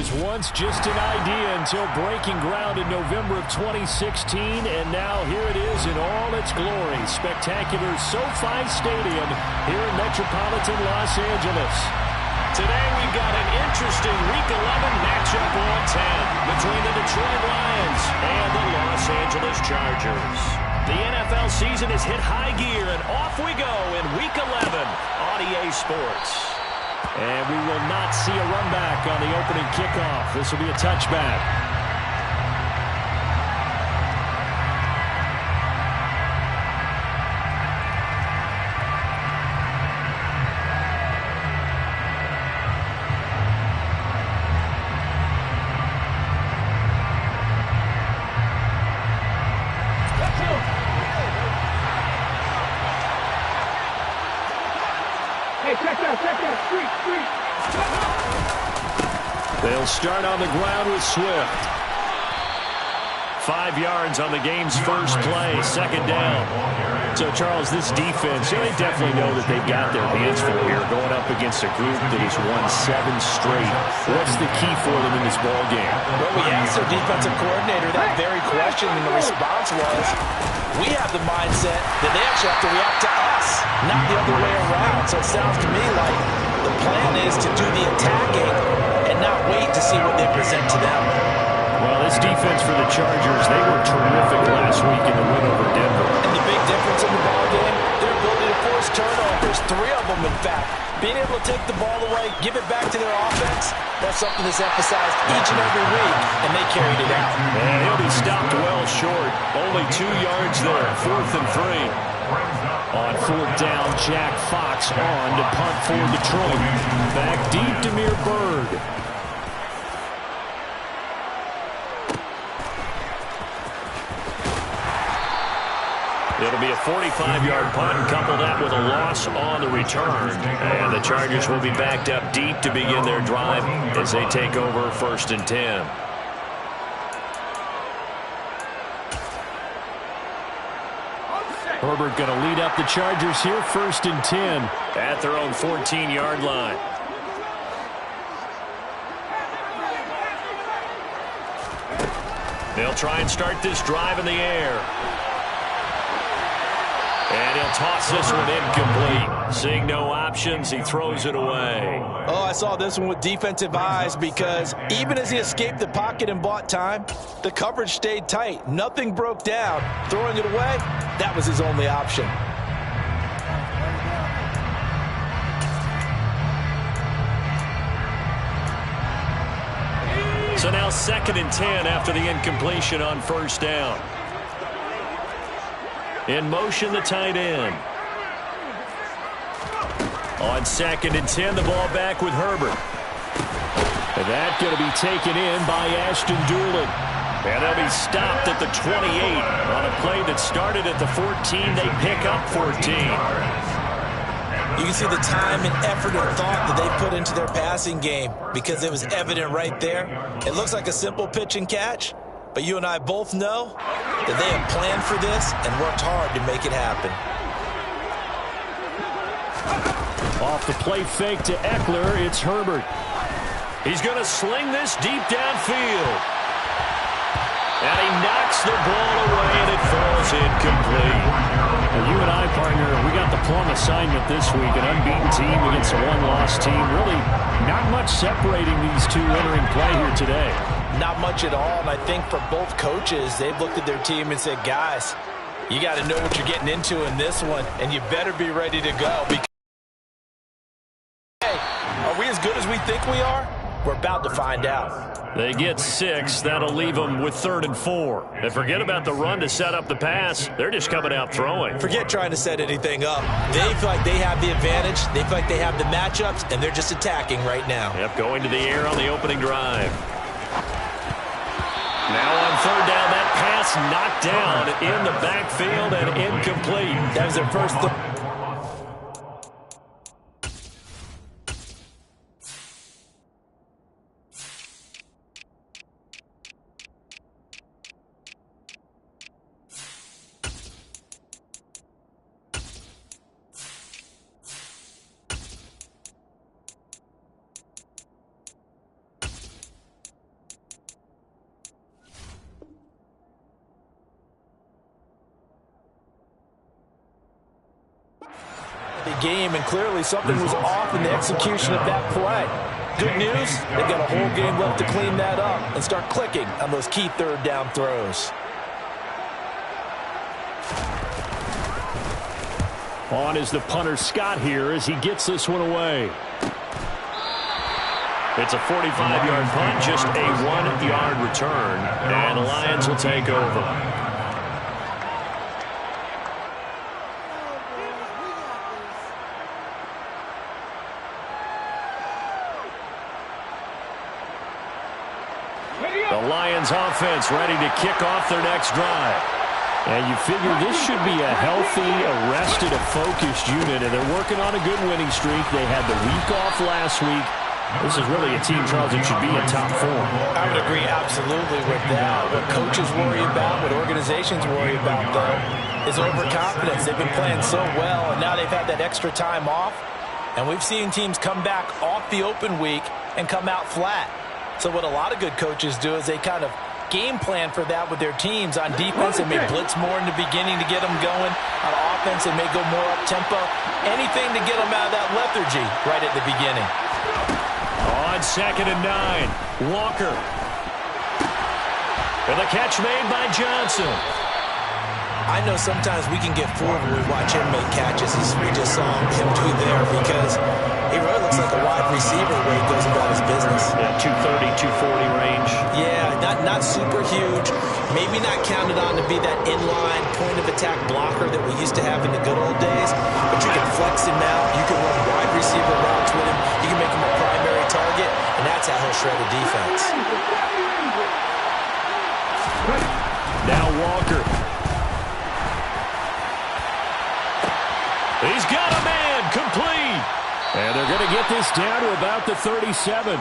was once just an idea until breaking ground in November of 2016, and now here it is in all its glory. Spectacular SoFi Stadium here in metropolitan Los Angeles. Today we've got an interesting Week 11 matchup on 10 between the Detroit Lions and the Los Angeles Chargers. The NFL season has hit high gear, and off we go in Week 11 on EA Sports. And we will not see a run back on the opening kickoff. This will be a touchback. They'll start on the ground with Swift. 5 yards on the game's first play, second down. So, Charles, this defense, they definitely know that they've got their hands full here going up against a group that has won 7 straight. What's the key for them in this ball game? Well, we asked their defensive coordinator that very question, and the response was, we have the mindset that they actually have to react to us, not the other way around. So it sounds to me like the plan is to do the attacking and not wait to see what they present to them. Well, this defense for the Chargers, they were terrific last week in the win over Denver. And the big difference in the ball game, their ability to force turnovers, 3 of them in fact. Being able to take the ball away, give it back to their offense, that's something that's emphasized each and every week, and they carried it out. And he'll be stopped well short. Only 2 yards there, 4th and 3. On 4th down, Jack Fox on to punt for Detroit. Back deep to Mir Bird. It'll be a 45-yard punt and couple that with a loss on the return. And the Chargers will be backed up deep to begin their drive as they take over 1st and 10. Herbert going to lead up the Chargers here, 1st and 10 at their own 14-yard line. They'll try and start this drive in the air. And he'll toss this one incomplete. Seeing no options, he throws it away. Oh, I saw this one with defensive eyes because even as he escaped the pocket and bought time, the coverage stayed tight. Nothing broke down. Throwing it away, that was his only option. So now 2nd and 10 after the incompletion on 1st down. In motion, the tight end. On 2nd and 10, the ball back with Herbert. And that's going to be taken in by Ashton Doolin. And they'll be stopped at the 28 on a play that started at the 14. They pick up 14. You can see the time and effort and thought that they put into their passing game because it was evident right there. It looks like a simple pitch and catch, but you and I both know that they have planned for this and worked hard to make it happen. Off the play fake to Eckler, it's Herbert. He's going to sling this deep downfield. And he knocks the ball away, and it falls incomplete. Well, you and I, partner, we got the plum assignment this week. An unbeaten team against a one-loss team. Really not much separating these two entering play here today. Not much at all, and I think for both coaches, they've looked at their team and said, guys, you got to know what you're getting into in this one, and you better be ready to go. Because, hey, are we as good as we think we are? We're about to find out. They get 6. That'll leave them with 3rd and 4. And forget about the run to set up the pass. They're just coming out throwing. Forget trying to set anything up. They feel like they have the advantage. They feel like they have the matchups, and they're just attacking right now. Yep, going to the air on the opening drive. Now on 3rd down, that pass knocked down in the backfield and incomplete. That was their first. game, and clearly something was off in the execution of that play. Good news, they've got a whole game left to clean that up and start clicking on those key third down throws. On is the punter Scott here as he gets this one away. It's a 45-yard punt, just a 1-yard return, and the Lions will take over. The Lions offense ready to kick off their next drive. And you figure this should be a healthy, arrested, a focused unit, and they're working on a good winning streak. They had the week off last week. This is really a team, Charles, that should be in top form. I would agree absolutely with that. What coaches worry about, what organizations worry about, though, is overconfidence. They've been playing so well, and now they've had that extra time off. And we've seen teams come back off the open week and come out flat. So what a lot of good coaches do is they kind of game plan for that with their teams. On defense, they may blitz more in the beginning to get them going. On offense, they may go more up-tempo. Anything to get them out of that lethargy right at the beginning. On 2nd and 9, Walker. And the catch made by Johnson. I know sometimes we can get fooled when we watch him make catches, as we just saw him do there, because he really looks like a wide receiver the way he goes about his business. Yeah, 230, 240 range. Yeah, not super huge. Maybe not counted on to be that inline point-of-attack blocker that we used to have in the good old days, but you can flex him out. You can run wide receiver routes with him. You can make him a primary target, and that's how he'll shred a defense. Now Walker. He's got a man, complete. And they're going to get this down to about the 37.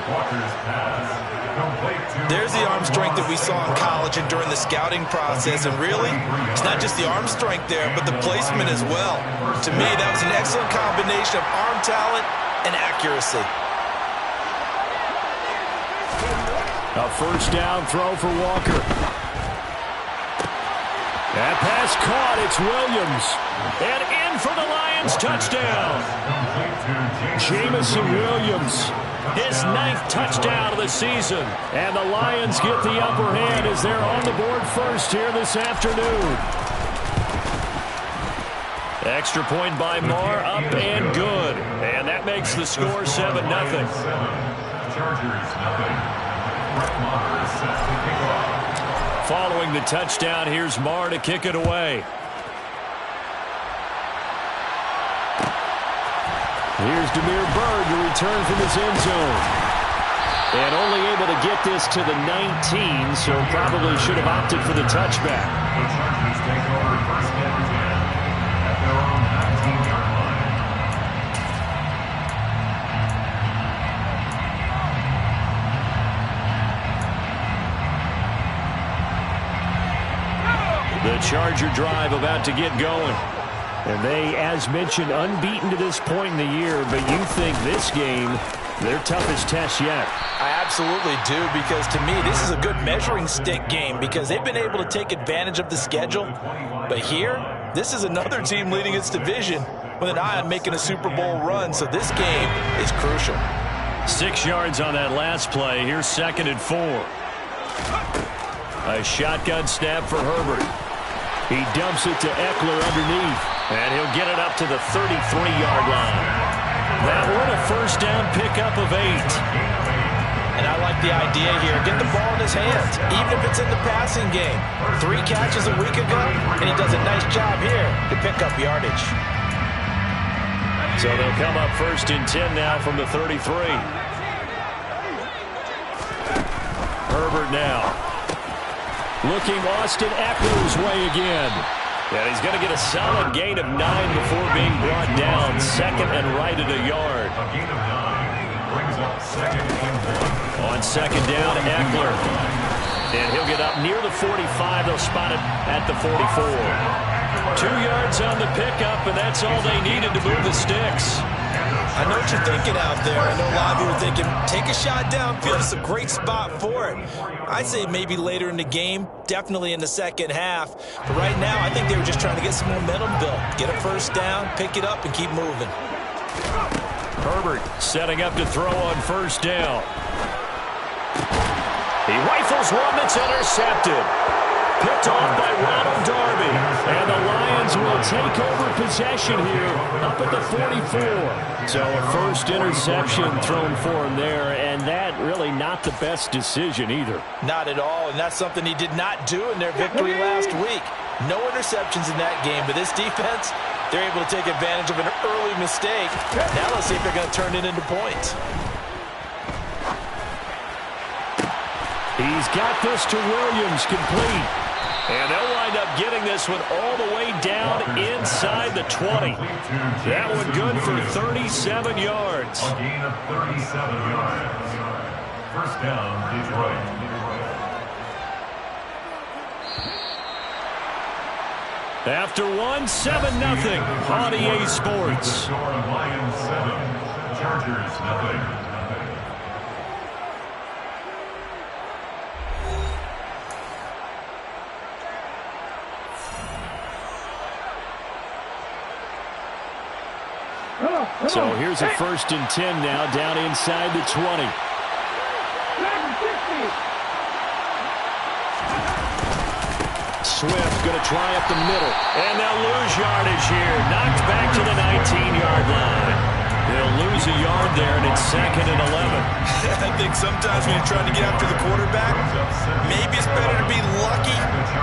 There's the arm strength that we saw in college and during the scouting process. And really, it's not just the arm strength there, but the placement as well. To me, that was an excellent combination of arm talent and accuracy. A first down throw for Walker. That pass caught. It's Williams. And in for the Lions touchdown. Jamison Williams, his 9th touchdown of the season. And the Lions get the upper hand as they're on the board first here this afternoon. Extra point by Marr, up and good. And that makes the score 7-0. Following the touchdown, here's Marr to kick it away. Here's Demir Bird to return from his end zone. And only able to get this to the 19, so probably should have opted for the touchback. The Chargers take over first and 10 at their own 19-yard line. The Charger drive about to get going. And they, as mentioned, unbeaten to this point in the year, but you think this game, their toughest test yet. I absolutely do, because to me, this is a good measuring stick game because they've been able to take advantage of the schedule. But here, this is another team leading its division with an eye on making a Super Bowl run, so this game is crucial. 6 yards on that last play. Here's 2nd and 4. A shotgun snap for Herbert. He dumps it to Eckler underneath, and he'll get it up to the 33-yard line. That one a first down pickup of 8. And I like the idea here. Get the ball in his hands, even if it's in the passing game. 3 catches a week ago, and he does a nice job here to pick up yardage. So they'll come up 1st and 10 now from the 33. Herbert now. Looking Austin Eckler's way again. And he's going to get a solid gain of 9 before being brought down. 2nd and right at a yard. A gain of 9 brings up 2nd and 1. On 2nd down, Eckler. And he'll get up near the 45. They'll spot it at the 44. 2 yards on the pickup, and that's all they needed to move the sticks. I know what you're thinking out there. I know a lot of you are thinking, take a shot downfield. It's a great spot for it. I'd say maybe later in the game, definitely in the second half. But right now, I think they were just trying to get some momentum built. Get a first down, pick it up, and keep moving. Herbert setting up to throw on first down. He rifles one that's intercepted. Picked off by Ronald Darby. And the Lions will take over possession here up at the 44. So a first interception thrown for him there, and that really not the best decision either. Not at all, and that's something he did not do in their victory last week. No interceptions in that game, but this defense, they're able to take advantage of an early mistake. Now let's see if they're going to turn it into points. He's got this to Williams, complete. And they'll wind up getting this one all the way down inside the 20. That one good for 37 yards. A gain of 37 yards. First down, Detroit. After 7-0 on EA Sports. Score of Lions 7, Chargers 0. So here's a 1st and 10 now down inside the 20. Swift going to try up the middle. And they'll lose yardage here. Knocked back to the 19-yard line. They'll lose a yard there, and it's 2nd and 11. I think sometimes when you're trying to get after the quarterback, maybe it's better to be lucky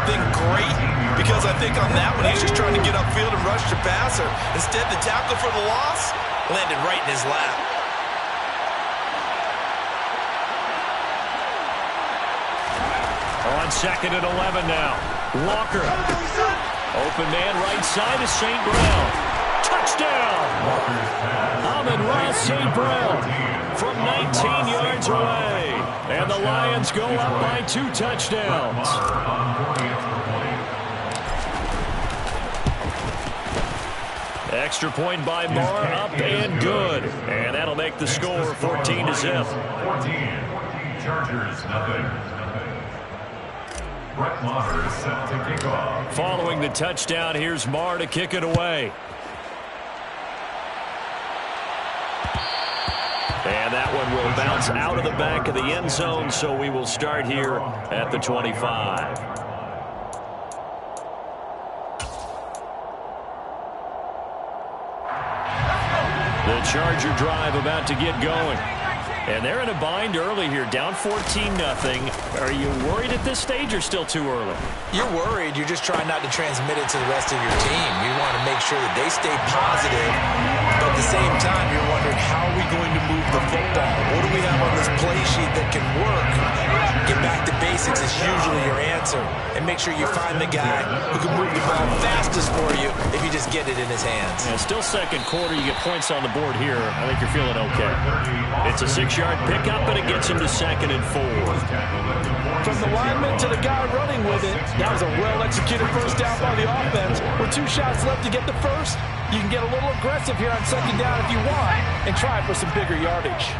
than great. Because I think on that one, he's just trying to get upfield and rush the passer. Instead, the tackle for the loss landed right in his lap. On 2nd and 11 now. Walker. Open man right side is St. Brown. Touchdown! Amon-Ra St. Brown from 19 yards away. And the Lions go up by 2 touchdowns. Extra point by Marr, up and good. And that'll make the score 14-0. 14. Chargers 0. Brett Maher is set to kick off. Following the touchdown, here's Marr to kick it away. And that one will bounce out of the back of the end zone, so we will start here at the 25. The Charger drive about to get going. And they're in a bind early here, down 14-0. Are you worried at this stage or still too early? You're worried. You're just trying not to transmit it to the rest of your team. You want to make sure that they stay positive, but at the same time, you're wondering, how are we going to move the football? What do we have on this play sheet that can work? Get back to basics is usually your answer. And make sure you find the guy who can move the ball fastest for you if you just get it in his hands. Yeah, still second quarter. You get points on the board here. I think you're feeling okay. It's a 6-yard pickup, and it gets him to 2nd and 4. From the lineman to the guy running with it, that was a well-executed first down by the offense. With 2 shots left to get the first, you can get a little aggressive here on 2nd down if you want and try for some bigger yardage.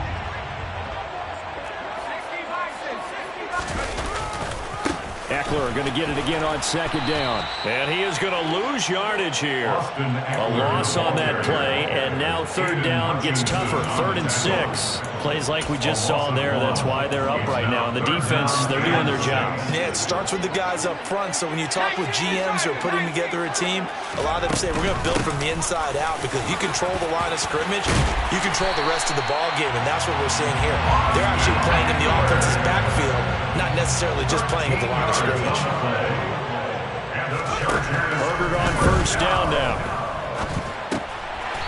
Eckler going to get it again on 2nd down. And he is going to lose yardage here. A loss on that play, and now 3rd down gets tougher. 3rd and 6. Plays like we just saw there. That's why they're up right now. And the defense, they're doing their job. Yeah, it starts with the guys up front. So when you talk with GMs who are putting together a team, a lot of them say we're going to build from the inside out, because if you control the line of scrimmage, you control the rest of the ball game, and that's what we're seeing here. They're actually playing in the offense's backfield, not necessarily just playing at the line of scrimmage. Herbert on 1st down now.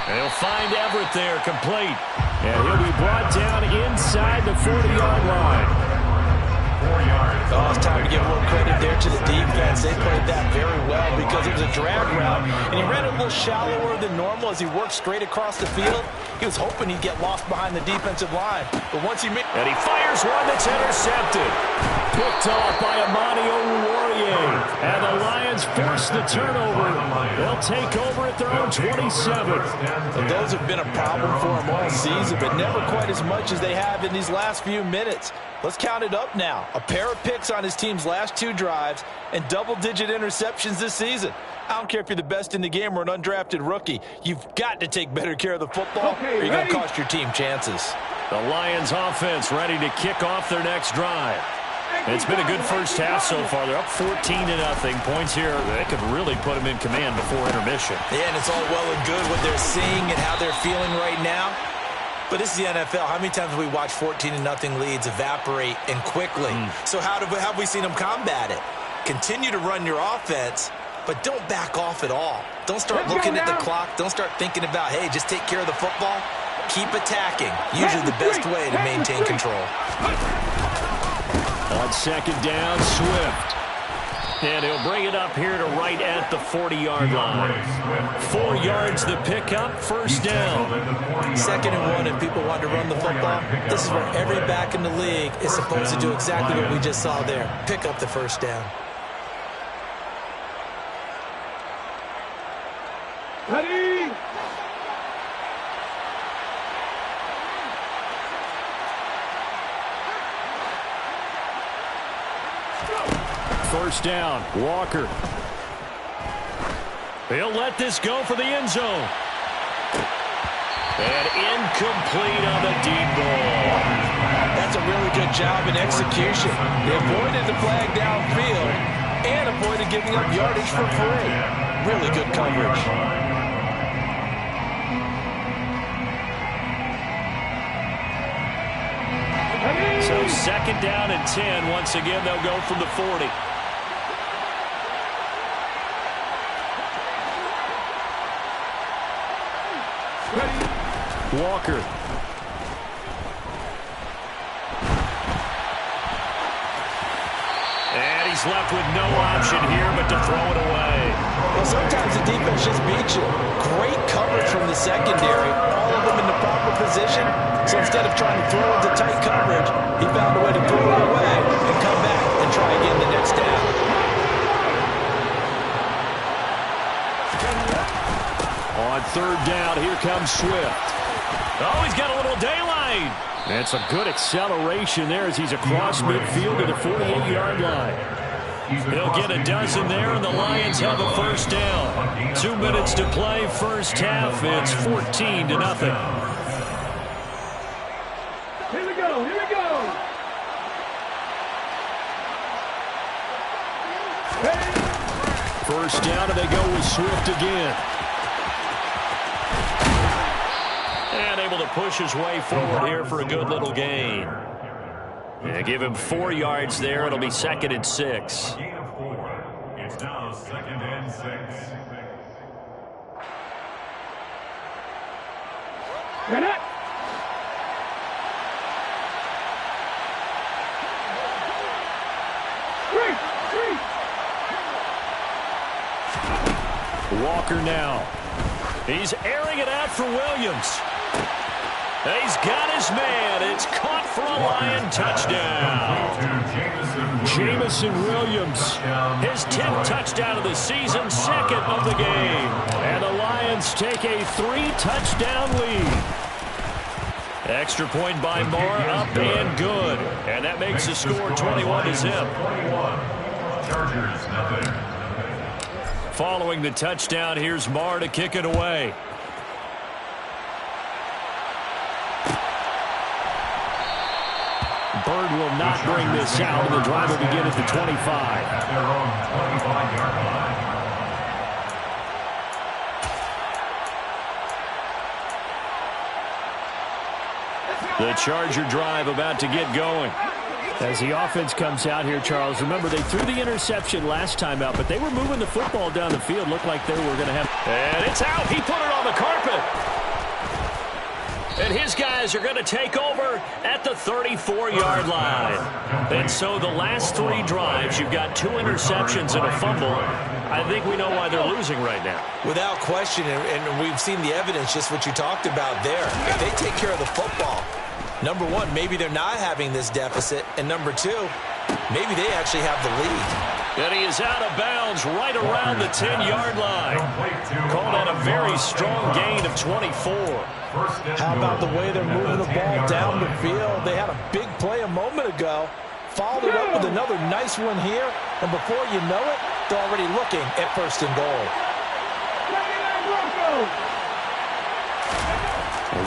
They'll find Everett there, complete. And he'll be brought down inside the 40-yard line. 4 yards. Oh, it's time to give a little credit there to the defense. They played that very well because it was a drag route, and he ran it a little shallower than normal as he worked straight across the field. He was hoping he'd get lost behind the defensive line, but once he made... And he fires one that's intercepted. Picked off by Amani Oruwariye. And the Lions Lions force the turnover. They'll take over at their own 27. And those have been a problem for them all season, but never quite as much as they have in these last few minutes. Let's count it up now. A pair of picks on his team's last 2 drives and double-digit interceptions this season. I don't care if you're the best in the game or an undrafted rookie. You've got to take better care of the football or you're going to cost your team chances. The Lions offense ready to kick off their next drive. It's been a good first half so far. They're up 14-0. Points here, they could really put them in command before intermission. Yeah, and it's all well and good what they're seeing and how they're feeling right now. But this is the NFL. How many times have we watched 14-0 leads evaporate and quickly? So how have we seen them combat it? Continue to run your offense, but don't back off at all. Don't start looking at the clock. Don't start thinking about, hey, just take care of the football. Keep attacking. Usually the best way to maintain control. On second down, Swift. And he'll bring it up here to right at the 40-yard line. 4 yards the pickup, first down. 2nd and 1, and people want to run the football. This is where every back in the league is supposed to do exactly what we just saw there. Pick up the first down. Ready? First down, Walker. He'll let this go for the end zone. And incomplete on the deep ball. That's a really good job in execution. They avoided the flag downfield and avoided giving up yardage for free. Really good coverage. So second down and 10. Once again, they'll go from the 40. Walker. And he's left with no option here but to throw it away. Well, sometimes the defense just beats you. Great coverage from the secondary. All of them in the proper position. So instead of trying to throw into tight coverage, he found a way to throw it away and come back and try again the next down. On third down, here comes Swift. Oh, he's got a little daylight. That's a good acceleration there as he's across midfield to the 48-yard line. He'll get a dozen there, and the Lions have a first down. 2 minutes to play, first half. It's 14-0. Here we go, here we go. First down, and they go with Swift again. And able to push his way forward here for a good little gain. And give him 4 yards there. It'll be 2nd and 6. Gain of 4. It's now 2nd and 6. Run it. Walker now. He's airing it out for Williams. He's got his man. It's caught for a Lion touchdown. Jamison Williams, his 10th touchdown of the season, 2nd of the game. And the Lions take a 3-touchdown lead. Extra point by Moore, up and good. And that makes the score 21-0. Chargers, nothing. Following the touchdown, here's Moore to kick it away. Bird will not bring this out, and the drive will begin at the 25. At their own 25-yard line. The Charger drive about to get going. As the offense comes out here, Charles, remember they threw the interception last time out, but they were moving the football down the field. Looked like they were going to have... And it's out. He put it on the carpet. And his guys are going to take over at the 34-yard line. And so the last 3 drives, you've got 2 interceptions and a fumble. I think we know why they're losing right now. Without question, and we've seen the evidence, just what you talked about there. If they take care of the football, number one, maybe they're not having this deficit. And number 2, maybe they actually have the lead. And he is out of bounds right around the 10-yard line. Called out a very strong gain of 24. How about the way they're moving the ball down the field? They had a big play a moment ago. Followed it up with another nice one here. And before you know it, they're already looking at 1st and goal.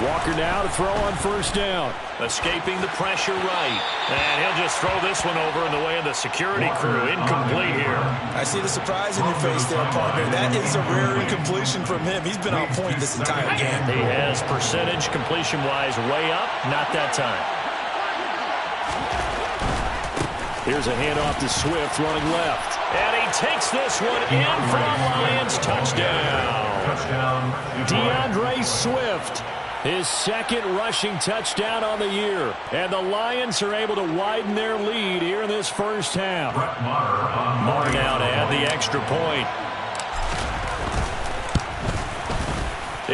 Walker now to throw on 1st down. Escaping the pressure right. And he'll just throw this one over in the way of the security crew. Incomplete here. I see the surprise in your face there, partner. That is a rare incompletion from him. He's been on point this entire game. He has percentage completion-wise way up. Not that time. Here's a handoff to Swift running left. And he takes this one in for the Lions. Touchdown. DeAndre Swift. His 2nd rushing touchdown on the year. And the Lions are able to widen their lead here in this 1st half. Maher now to add the extra point.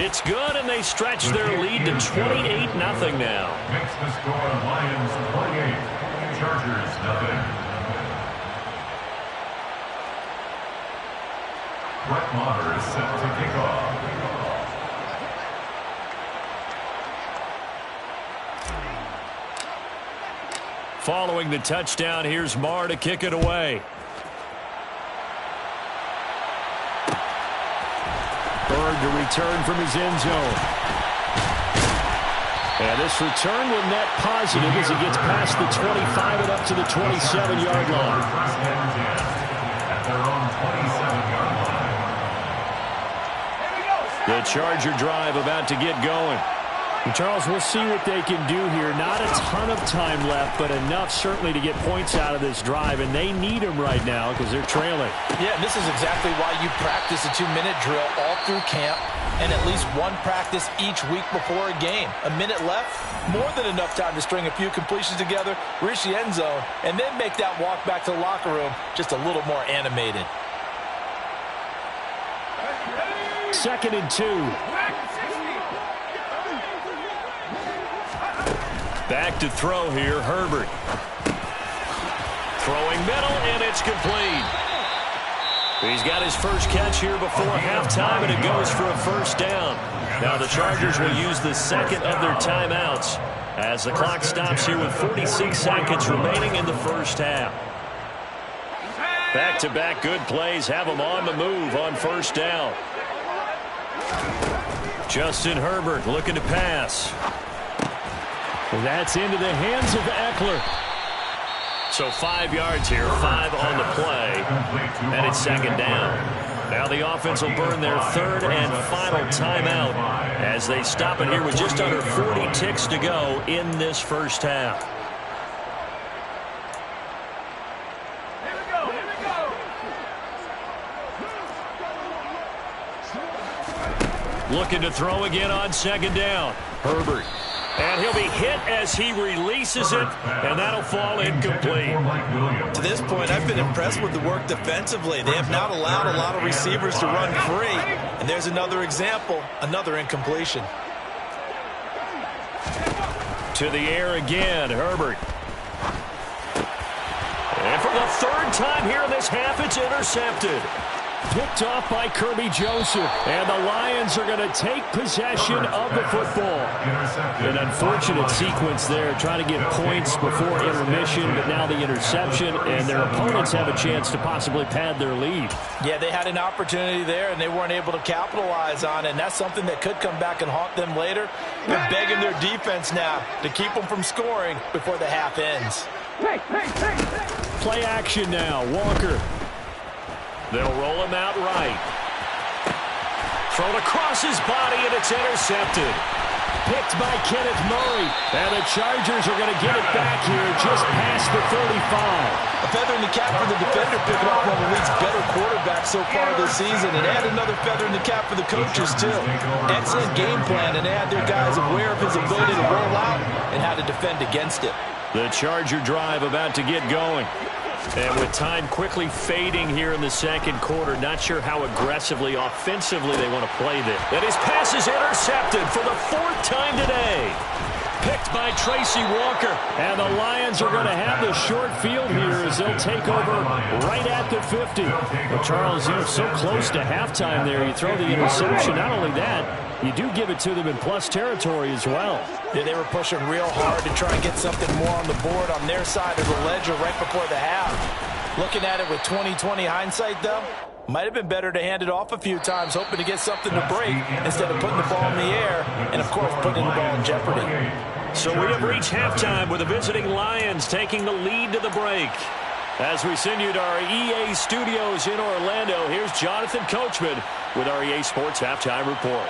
It's good, and they stretch their lead to 28-0 now. Makes the score Lions 28, Chargers 0. Brett Maher is set to kick off. Following the touchdown, here's Maher to kick it away. Bird to return from his end zone. And this return will net positive as he gets past the 25 and up to the 27-yard line. At their own 27-yard line. The Charger drive about to get going. And Charles, we'll see what they can do here. Not a ton of time left, but enough certainly to get points out of this drive, and they need them right now because they're trailing. Yeah, and this is exactly why you practice a 2-minute drill all through camp and at least one practice each week before a game. A minute left, more than enough time to string a few completions together, reach the end zone, and then make that walk back to the locker room just a little more animated. 2nd and 2. Back to throw here, Herbert. Throwing middle, and it's complete. He's got his first catch here before halftime, and it goes for a 1st down. Now the Chargers will use the 2nd of their timeouts as the clock stops here with 46 seconds remaining in the 1st half. Back-to-back good plays have them on the move on 1st down. Justin Herbert looking to pass. Well, that's into the hands of Eckler. So 5 yards here, 5 on the play, and it's 2nd down. Now the offense will burn their 3rd and final timeout as they stop it here with just under 40 ticks to go in this 1st half. Looking to throw again on 2nd down. Herbert. And he'll be hit as he releases it, and that'll fall incomplete. To this point, I've been impressed with the work defensively. They have not allowed a lot of receivers to run free. And there's another example, another incompletion. To the air again, Herbert. And for the 3rd time here in this half, it's intercepted. Picked off by Kirby Joseph, and the Lions are going to take possession of the football. An unfortunate sequence there, trying to get points before intermission, but now the interception, and their opponents have a chance to possibly pad their lead. Yeah, they had an opportunity there, and they weren't able to capitalize on it, and that's something that could come back and haunt them later. They're begging their defense now to keep them from scoring before the half ends. Play action now, Walker. They'll roll him out right. Thrown across his body, and it's intercepted. Picked by Kenneth Murray. And the Chargers are going to get it back here just past the 35. A feather in the cap for the defender, picking off one of the league's better quarterbacks so far this season. And add another feather in the cap for the coaches, too. Excellent game plan, and they had their guys aware of his ability to roll out and how to defend against it. The Charger drive about to get going. And with time quickly fading here in the 2nd quarter, not sure how aggressively, offensively they want to play this. And his pass is intercepted for the 4th time today. Picked by Tracy Walker. And the Lions are going to have the short field here as they'll take over right at the 50. Well, Charles, you're so close to halftime there. You throw the interception. Not only that, you do give it to them in plus territory as well. Yeah, they were pushing real hard to try and get something more on the board on their side of the ledger right before the half. Looking at it with 20/20 hindsight, though, might have been better to hand it off a few times, hoping to get something to break instead of putting the ball in the air and, of course, putting the ball in jeopardy. So we have reached halftime with the visiting Lions taking the lead to the break. As we send you to our EA studios in Orlando, here's Jonathan Coachman with our EA Sports Halftime Report.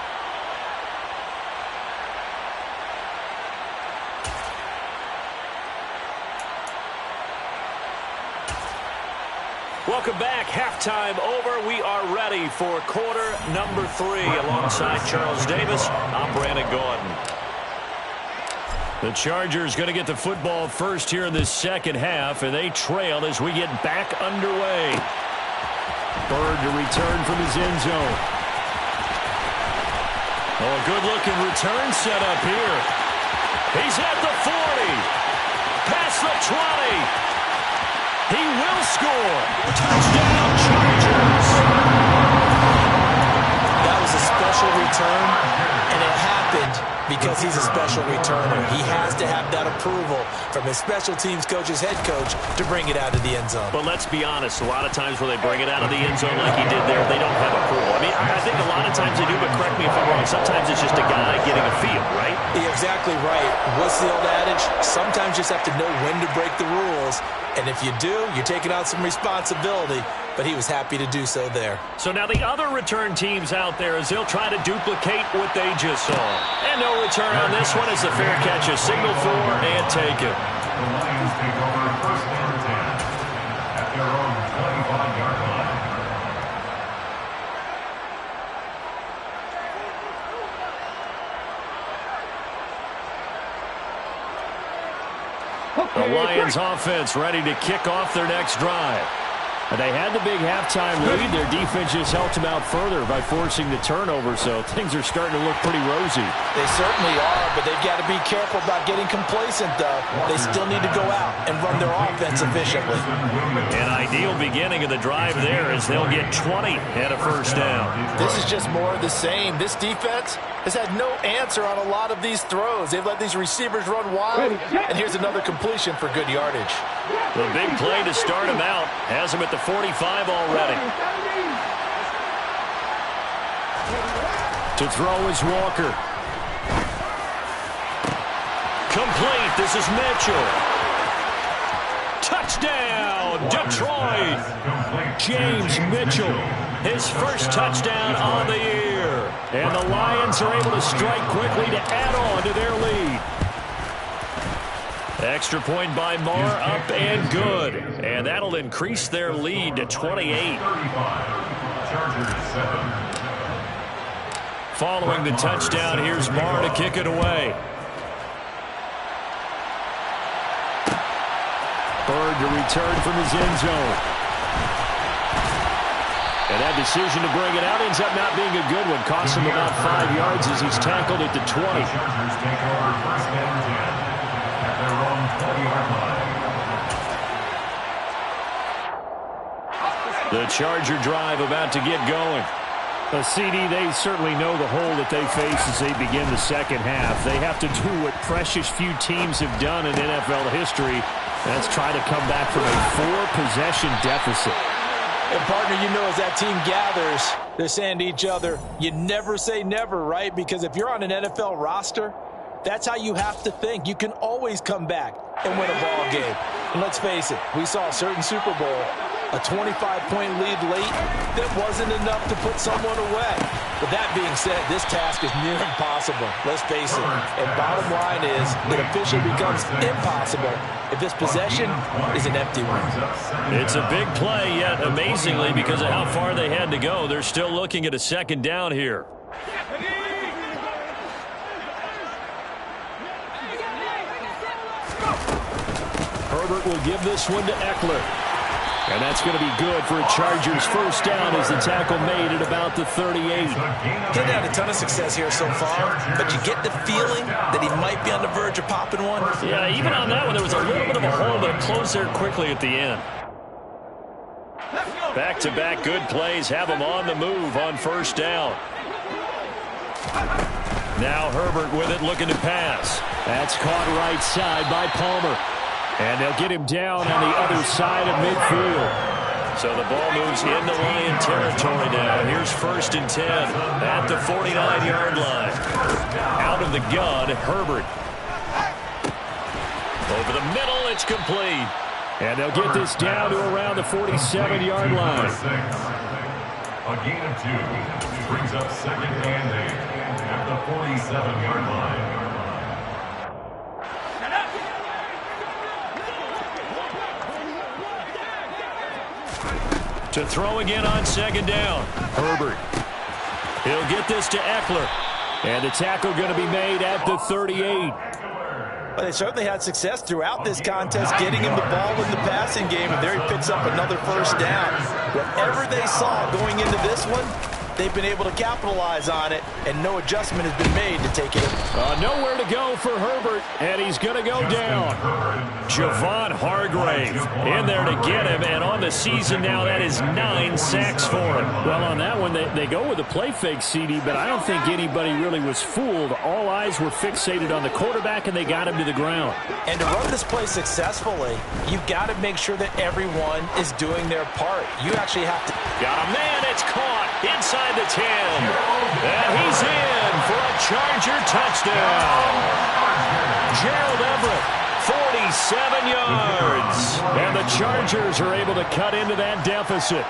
Welcome back. Halftime over. We are ready for quarter number 3 alongside Charles Davis. I'm Brandon Gordon. The Chargers going to get the football first here in this second half, and they trail as we get back underway. Bird to return from his end zone. Oh, a good-looking return set up here. He's at the 40. Past the 20. He will score. Touchdown, Chargers. That was a special return, and it happened because he's a special returner. He has to have that approval from his special teams coach's head coach to bring it out of the end zone. But let's be honest, a lot of times when they bring it out of the end zone like he did there, they don't have approval. I mean, I think a lot of times they do, but correct me if I'm wrong. Sometimes it's just a guy getting a feel, right? You're exactly right. What's the old adage? Sometimes you just have to know when to break the rules. And if you do, you're taking on some responsibility. But he was happy to do so there. So now the other return teams out there as they'll try to duplicate what they just saw. And no return on this one as the fair catch is signaled for and taken. The Lions take over first and 10 at their own 25-yard line. The Lions offense ready to kick off their next drive. They had the big halftime lead. Their defense just helped them out further by forcing the turnover, so things are starting to look pretty rosy. They certainly are, but they've got to be careful about getting complacent, though. They still need to go out and run their offense efficiently. An ideal beginning of the drive there as they'll get 20 and a first down. This is just more of the same. This defense has had no answer on a lot of these throws. They've let these receivers run wild, and here's another completion for good yardage. The big play to start him out has him at the 45 already. To throw is Walker. Complete. This is Mitchell. Touchdown, Detroit. James Mitchell, his first touchdown on the year. And the Lions are able to strike quickly to add on to their lead. Extra point by Marr, up and good. And that'll increase their lead to 28. Following the touchdown, here's Marr to kick it away. Bird to return from his end zone. And that decision to bring it out ends up not being a good one. Costs him about 5 yards as he's tackled at the 20. Chargers take over first and 10 at their own 20-yard line. The Charger drive about to get going. CD, they certainly know the hole that they face as they begin the second half. They have to do what precious few teams have done in NFL history. That's try to come back from a 4-possession deficit. And, partner, you know as that team gathers, they're saying to each other, you never say never, right? Because if you're on an NFL roster, that's how you have to think. You can always come back and win a ball game. And let's face it, we saw a certain Super Bowl, a 25-point lead late that wasn't enough to put someone away. But that being said, this task is near impossible. Let's face it. And bottom line is, it officially becomes impossible if this possession is an empty one. It's a big play, yet amazingly, because of how far they had to go, they're still looking at a second down here. Herbert will give this one to Eckler. And that's going to be good for a Chargers first down as the tackle made at about the 38. Getting had a ton of success here so far, but you get the feeling that he might be on the verge of popping one. Yeah, even on that one, there was a little bit of a hole, but it closed there quickly at the end. Back-to-back good plays have him on the move on first down. Now Herbert with it, looking to pass. That's caught right side by Palmer. And they'll get him down on the other side of midfield. So the ball moves into Lion territory now. Here's 1st and 10 at the 49-yard line. Out of the gun, Herbert. Over the middle, it's complete. And they'll get this down to around the 47-yard line. A gain of 2 brings up 2nd and 8 at the 47-yard line. To throw again on 2nd down. Herbert. He'll get this to Eckler. And the tackle going to be made at the 38. But they certainly had success throughout this contest, getting him the ball in the passing game, and there he picks up another first down. Whatever they saw going into this one, they've been able to capitalize on it, and no adjustment has been made to take it. Nowhere to go for Herbert, and he's going to go down. Javon Hargrave in there to get him, and on the season now, that is 9 sacks for him. Well, on that one, they go with a play fake, CD, but I don't think anybody really was fooled. All eyes were fixated on the quarterback, and they got him to the ground. And to run this play successfully, you've got to make sure that everyone is doing their part. You actually have to. Got a man, it's caught inside the 10. And he's in for a Charger touchdown. Gerald Everett, 47 yards. And the Chargers are able to cut into that deficit.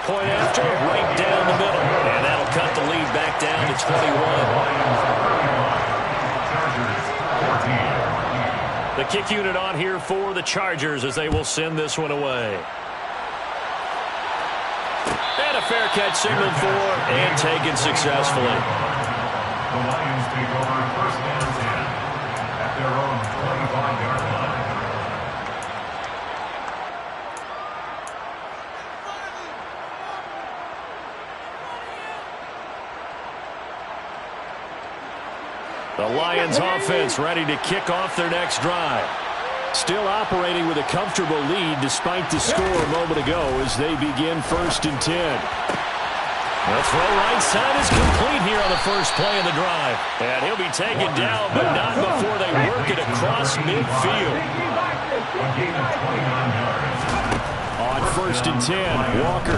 Point after, right down the middle. And that'll cut the lead back down to 21. The kick unit on here for the Chargers as they will send this one away. And a fair catch signaled for and taken successfully. The Lions take over 1st and 10 at their own 25-yard line. The Lions offense ready to kick off their next drive. Still operating with a comfortable lead despite the score a moment ago as they begin 1st and 10. The throw right side is complete here on the first play of the drive. And he'll be taken down, but not before they work it across midfield. On 1st and 10, Walker.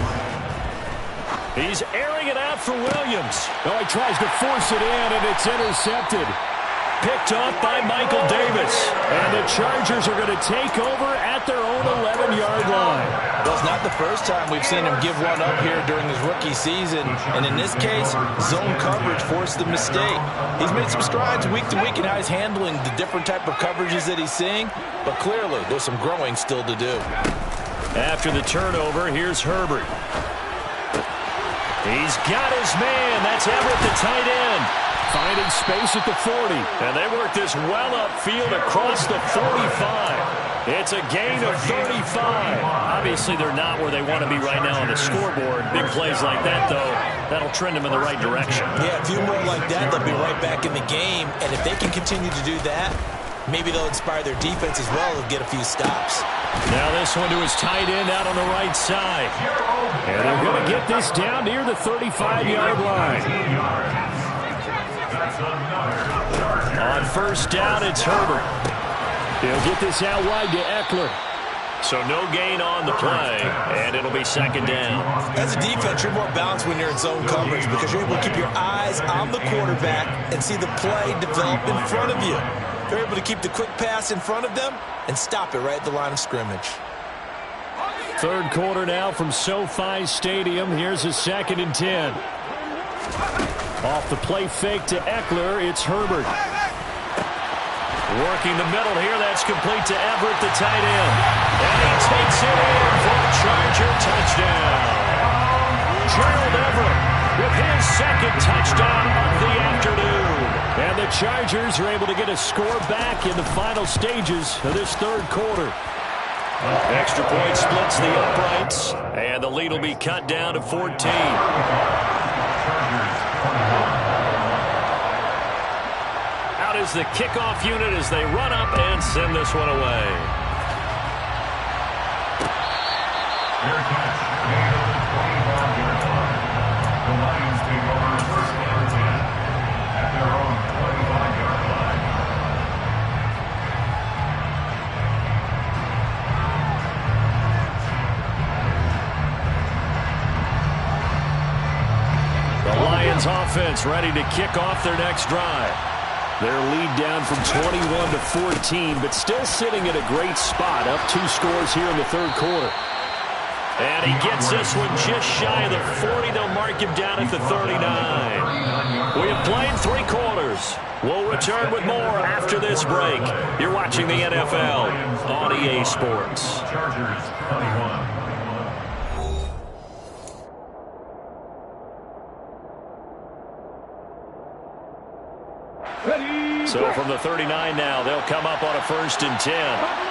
He's airing it out for Williams. Oh, he tries to force it in, and it's intercepted. Picked off by Michael Davis. And the Chargers are going to take over at their own 11-yard line. Well, it's not the first time we've seen him give one up here during his rookie season. And in this case, zone coverage forced the mistake. He's made some strides week to week in how he's handling the different type of coverages that he's seeing. But clearly, there's some growing still to do. After the turnover, here's Herbert. He's got his man. That's Everett, the tight end. Finding space at the 40. And they work this well upfield across the 45. It's a gain of 35. Obviously, they're not where they want to be right now on the scoreboard. Big plays like that, though, that'll trend them in the right direction. Yeah, a few more like that, they'll be right back in the game. And if they can continue to do that, maybe they'll inspire their defense as well and get a few stops. Now this one to his tight end out on the right side. And they're going to get this down near the 35-yard line. On 1st down, it's Herbert. He'll get this out wide to Eckler. So no gain on the play, and it'll be 2nd down. As a defense, you're more balanced when you're in zone coverage because you're able to keep your eyes on the quarterback and see the play develop in front of you. You're able to keep the quick pass in front of them and stop it right at the line of scrimmage. 3rd quarter now from SoFi Stadium. Here's a 2nd and 10. Off the play fake to Eckler, it's Herbert. Working the middle here, that's complete to Everett, the tight end. And he takes it in for a Charger touchdown. Gerald Everett with his 2nd touchdown of the afternoon. And the the Chargers are able to get a score back in the final stages of this third quarter. Extra point splits the uprights, and the lead will be cut down to 14. Out is the kickoff unit as they run up and send this one away. Fair catch made at the 25-yard line. The Lions take over first and 10 at their own 25-yard line. The Lions offense ready to kick off their next drive. Their lead down from 21 to 14, but still sitting at a great spot, up 2 scores here in the third quarter. And he gets this one just shy of the 40. They'll mark him down at the 39. We have played 3 quarters. We'll return with more after this break. You're watching the NFL on EA Sports. Chargers 21. So from the 39 now, they'll come up on a 1st and 10.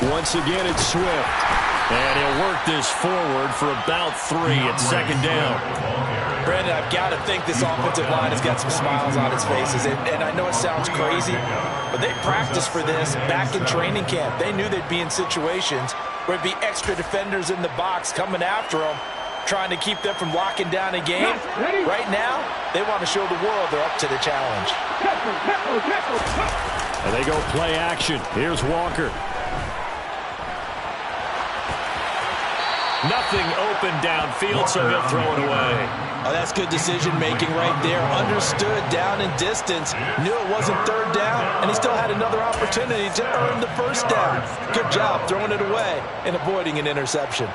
Once again, it's Swift. And he'll work this forward for about 3 at 2nd down. Brandon, I've got to think this offensive line has got some smiles on its faces. And I know it sounds crazy, but they practiced for this back in training camp. They knew they'd be in situations where there'd be extra defenders in the box coming after them, trying to keep them from locking down a game. Right now, they want to show the world they're up to the challenge. And they go play action. Here's Walker. Nothing open downfield, so he'll throw it away. Oh, that's good decision-making right there. Understood down in distance. Knew it wasn't 3rd down, and he still had another opportunity to earn the 1st down. Good job throwing it away and avoiding an interception.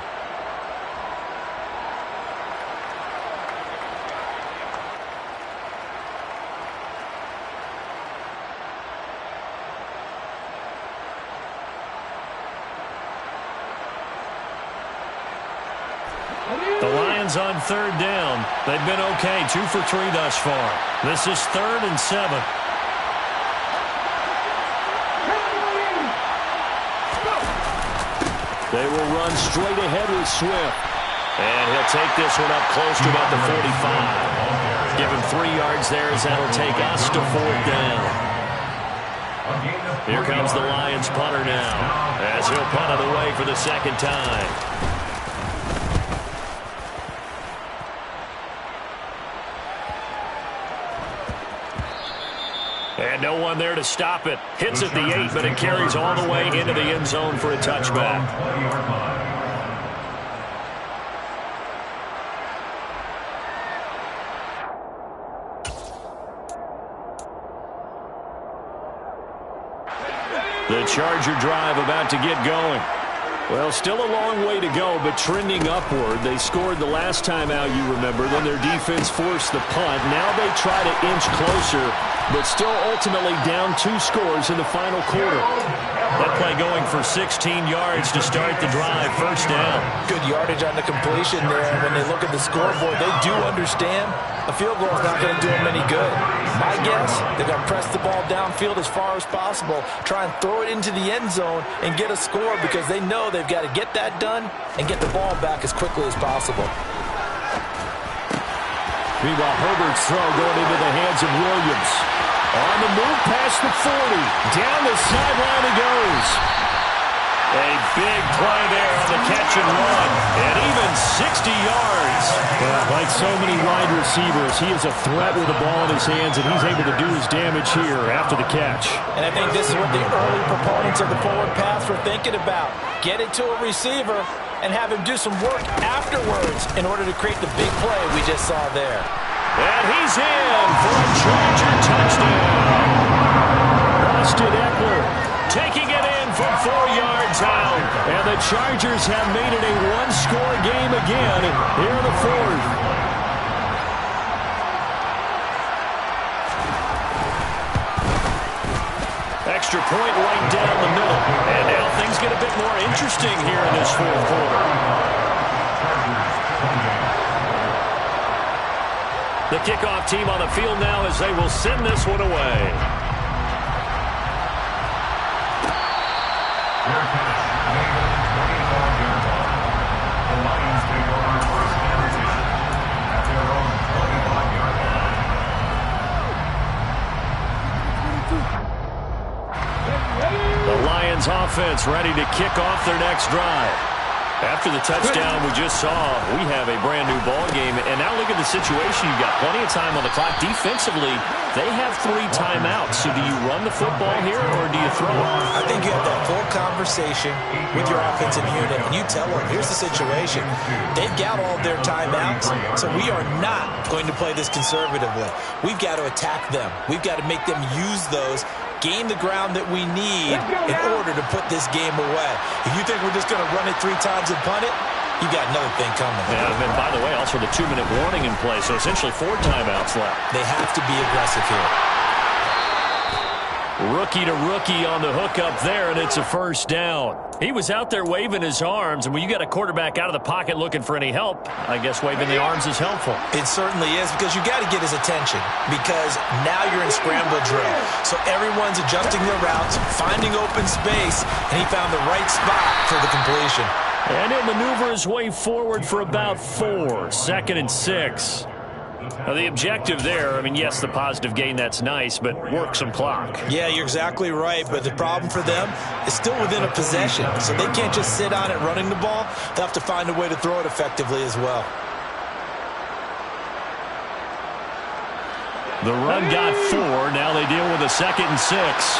The Lions on 3rd down. They've been okay, 2 for 3 thus far. This is 3rd and 7. They will run straight ahead with Swift. And he'll take this one up close to about the 45. Give him 3 yards there as that'll take us to 4th down. Here comes the Lions punter now, as he'll punt it away for the 2nd time. And no one there to stop it. Hits at the 8, but it carries all the way into the end zone for a touchback. The Charger drive about to get going. Well, still a long way to go, but trending upward. They scored the last time out, you remember. Then their defense forced the punt. Now they try to inch closer, but still ultimately down 2 scores in the final quarter. That play going for 16 yards to start the drive. 1st down. Good yardage on the completion there. When they look at the scoreboard, they do understand a field goal is not going to do them any good. My guess, they're going to press the ball downfield as far as possible, try and throw it into the end zone and get a score because they know they've got to get that done and get the ball back as quickly as possible. Meanwhile, Herbert's throw going into the hands of Williams. On the move past the 40. Down the sideline he goes. A big play there on the catch and run. And even 60 yards. Well, like so many wide receivers, he is a threat with the ball in his hands, and he's able to do his damage here after the catch. And I think this is what the early proponents of the forward pass were thinking about. Get it to a receiver and have him do some work afterwards in order to create the big play we just saw there. And he's in for a Charger touchdown. Austin Eckler taking it in from 4 yards out. And the Chargers have made it a 1-score game again here in the 4th. Extra point right down the middle. And now things get a bit more interesting here in this 4th quarter. The kickoff team on the field now as they will send this one away. Their catch made at the 25-yard line. The Lions take over first and 10 at their own 25-yard line. The Lions offense ready to kick off their next drive. After the touchdown we just saw, we have a brand new ball game. And now look at the situation. You've got plenty of time on the clock. Defensively, they have 3 timeouts. So do you run the football here or do you throw it? I think you have that full conversation with your offensive unit, and you tell them, here's the situation. They've got all of their timeouts, so we are not going to play this conservatively. We've got to attack them. We've got to make them use those, gain the ground that we need in order to put this game away. If you think we're just going to run it 3 times and punt it, you got another thing coming. Yeah, and by the way, also the 2-minute warning in play, so essentially 4 timeouts left. They have to be aggressive here. Rookie to rookie on the hookup there, and it's a first down. He was out there waving his arms, and when you got a quarterback out of the pocket looking for any help, I guess waving the arms is helpful. It certainly is, because you got to get his attention, because now you're in scramble drill. So everyone's adjusting their routes, finding open space, and he found the right spot for the completion. And he'll maneuver his way forward for about 4, 2nd and 6. Now, the objective there, I mean, yes, the positive gain, that's nice, but work some clock. Yeah, you're exactly right, but the problem for them is still within a possession, so they can't just sit on it running the ball. They'll have to find a way to throw it effectively as well. The run got 4. Now they deal with a 2nd and 6.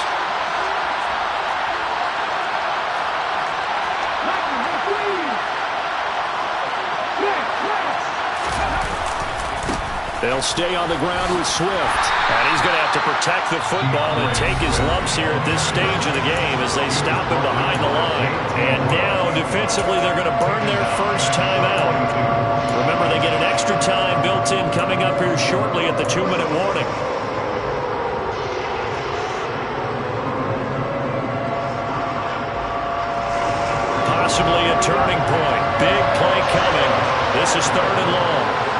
They'll stay on the ground with Swift. And he's going to have to protect the football and take his lumps here at this stage of the game as they stop him behind the line. And now, defensively, they're going to burn their first time out. Remember, they get an extra time built in coming up here shortly at the 2-minute warning. Possibly a turning point. Big play coming. This is 3rd and long.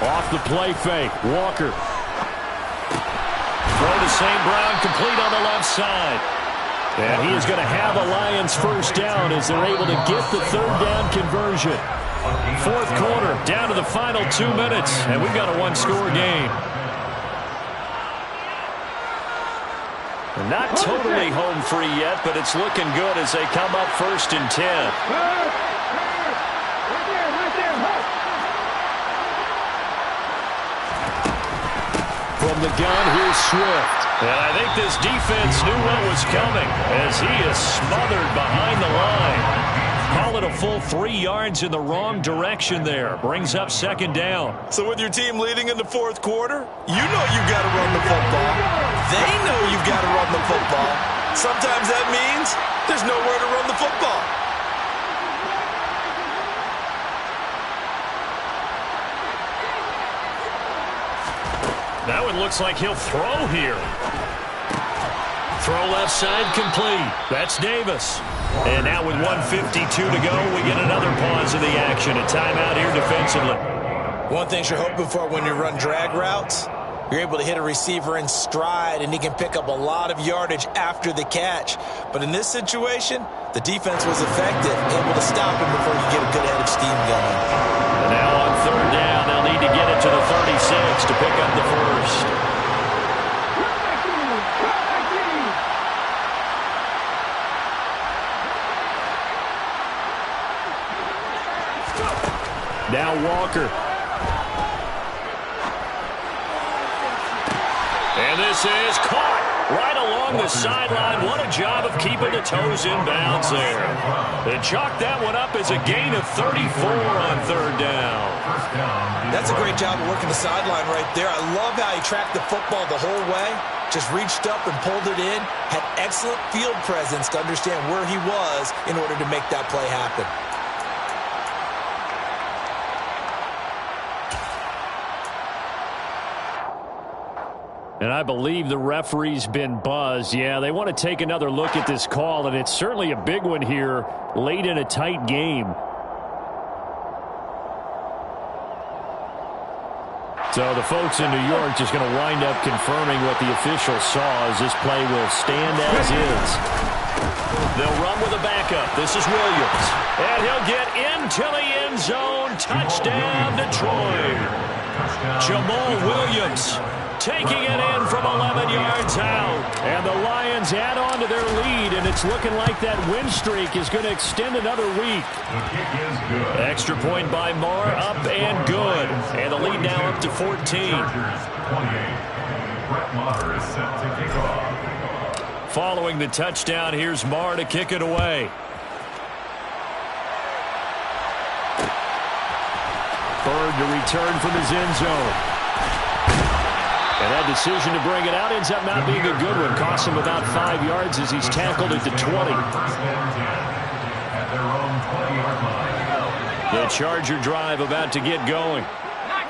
Off the play fake. Walker. Throw to St. Brown, complete on the left side. And he is going to have a Lions first down as they're able to get the 3rd down conversion. 4th quarter, down to the final 2 minutes, and we've got a 1-score game. Not totally home free yet, but it's looking good as they come up 1st and 10. From the gun, here's Swift. And I think this defense knew what was coming as he is smothered behind the line. Call it a full 3 yards in the wrong direction there. Brings up 2nd down. So with your team leading in the 4th quarter, you know you've got to run the football. They know you've got to run the football. Sometimes that means there's nowhere to run the football. That one looks like he'll throw here. Throw left side complete. That's Davis. And now with 1:52 to go, we get another pause of the action. A timeout here defensively. One thing you're hoping for when you run drag routes, you're able to hit a receiver in stride, and he can pick up a lot of yardage after the catch. But in this situation, the defense was effective, able to stop him before you get a good head of steam going. And now on 3rd down, they'll need to get it to the 36 to pick up the first. Now Walker. And this is caught right along the sideline. What a job of keeping the toes in bounds there. They chalked that one up as a gain of 34 on 3rd down. That's a great job of working the sideline right there. I love how he tracked the football the whole way. Just reached up and pulled it in. Had excellent field presence to understand where he was in order to make that play happen. And I believe the referee's been buzzed. Yeah, they want to take another look at this call, and it's certainly a big one here late in a tight game. So the folks in New York just going to wind up confirming what the official saw, as this play will stand as is. They'll run with a backup. This is Williams. And he'll get into the end zone. Touchdown, Detroit. Jamal Williams taking it in from 11 yards out. And the Lions add on to their lead, and it's looking like that win streak is going to extend another week. Extra point by Marr, up and good. And the lead now up to 14. Following the touchdown, here's Marr to kick it away. Bird to return from his end zone. And that decision to bring it out ends up not being a good one. Costs him about 5 yards as he's tackled at the 20. The Charger drive about to get going.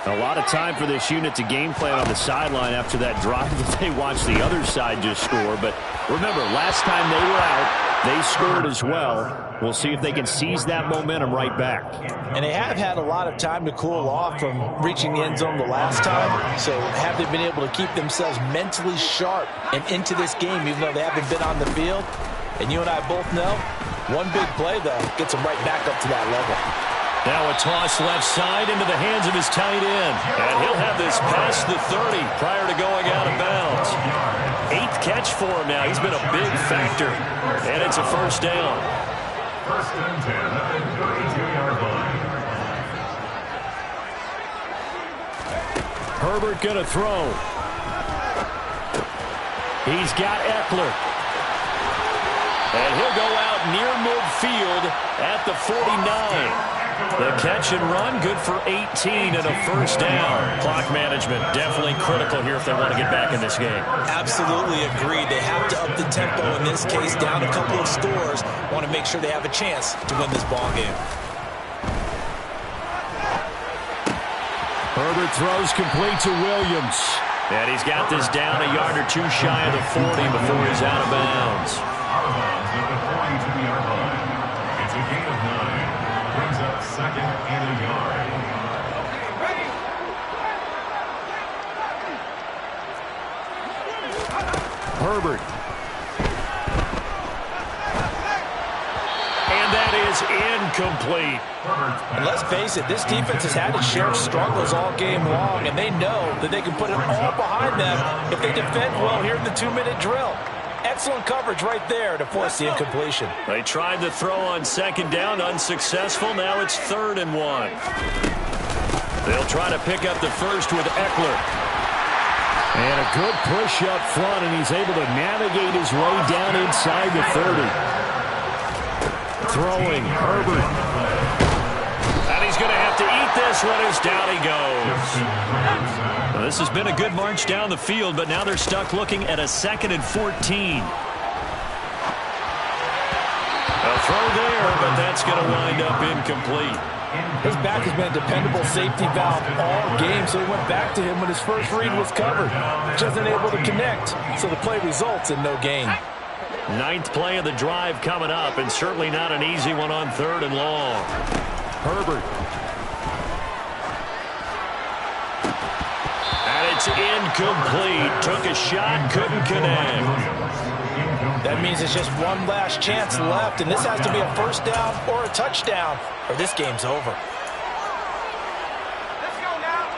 A lot of time for this unit to game plan on the sideline after that drive that they watched the other side just score. But remember, last time they were out, they scored as well. We'll see if they can seize that momentum right back. And they have had a lot of time to cool off from reaching the end zone the last time. So have they been able to keep themselves mentally sharp and into this game, even though they haven't been on the field? And you and I both know, one big play, though, gets them right back up to that level. Now a toss left side into the hands of his tight end. And he'll have this past the 30 prior to going out of bounds. 8th catch for him now. He's been a big factor. And it's a first down. First and 10 at the 32-yard line. Herbert going to throw. He's got Eckler. And he'll go out near midfield at the 49. The catch and run, good for 18 and a first down. Clock management, definitely critical here if they want to get back in this game. Absolutely agreed. They have to up the tempo in this case, down a couple of scores. Want to make sure they have a chance to win this ball game. Herbert throws complete to Williams. And he's got this down a yard or two shy of the 40 before he's out of bounds. Out of bounds at the 42-yard line. It's a gain of 9. Brings up second and a yard. Herbert. And that is incomplete. And let's face it, this defense has had its share of struggles all game long, and they know that they can put it all behind them if they defend well here in the 2-minute drill. Excellent coverage right there to force the incompletion. They tried to throw on second down, unsuccessful. Now it's 3rd and 1. They'll try to pick up the first with Eckler. And a good push up front, and he's able to navigate his way down inside the 30. Throwing, Herbert. And he's going to have to eat this one as down he goes. Well, this has been a good march down the field, but now they're stuck looking at a 2nd and 14. A throw there, but that's going to wind up incomplete. His back has been a dependable safety valve all game, so he went back to him when his first read was covered. Just unable to connect, so the play results in no gain. 9th play of the drive coming up, and certainly not an easy one on 3rd and long. Herbert. And it's incomplete. Took a shot, couldn't connect. That means it's just one last chance left, and this has to be a first down or a touchdown, or this game's over. Let's go now.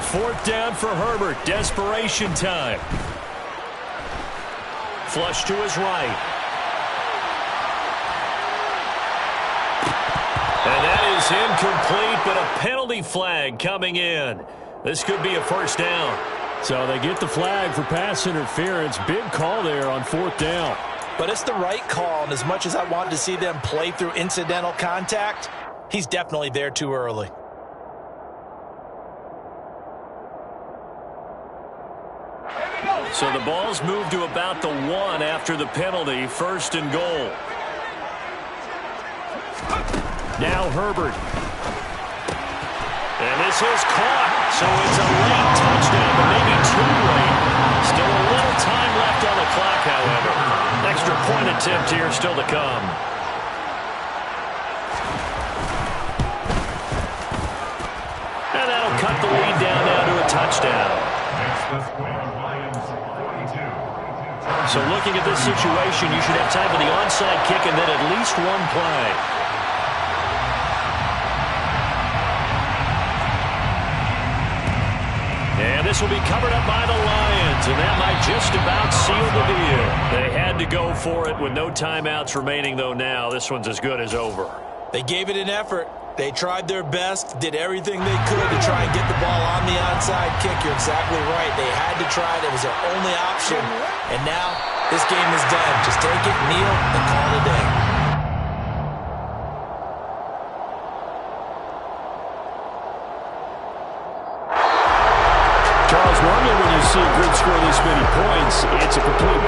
4th down for Herbert. Desperation time. Flush to his right. And that is incomplete, but a penalty flag coming in. This could be a first down. So they get the flag for pass interference. Big call there on 4th down. But it's the right call, and as much as I wanted to see them play through incidental contact, he's definitely there too early. So the ball's moved to about the 1 after the penalty. 1st and goal. Now Herbert. And this is caught. So it's a late touchdown, but maybe too late. Still a little time left on the clock, however. Extra point attempt here still to come. And that'll cut the lead down now to a touchdown. So looking at this situation, you should have time for the onside kick and then at least one play. And this will be covered up by the Lions, and that might just about seal the deal. They had to go for it with no timeouts remaining, though now this one's as good as over. They gave it an effort. They tried their best, did everything they could to try and get the ball on the onside kick. You're exactly right. They had to try it. It was their only option. And now this game is done. Just take it, kneel, and call it a day. Charles, normally when you see a group score this many points, it's a complete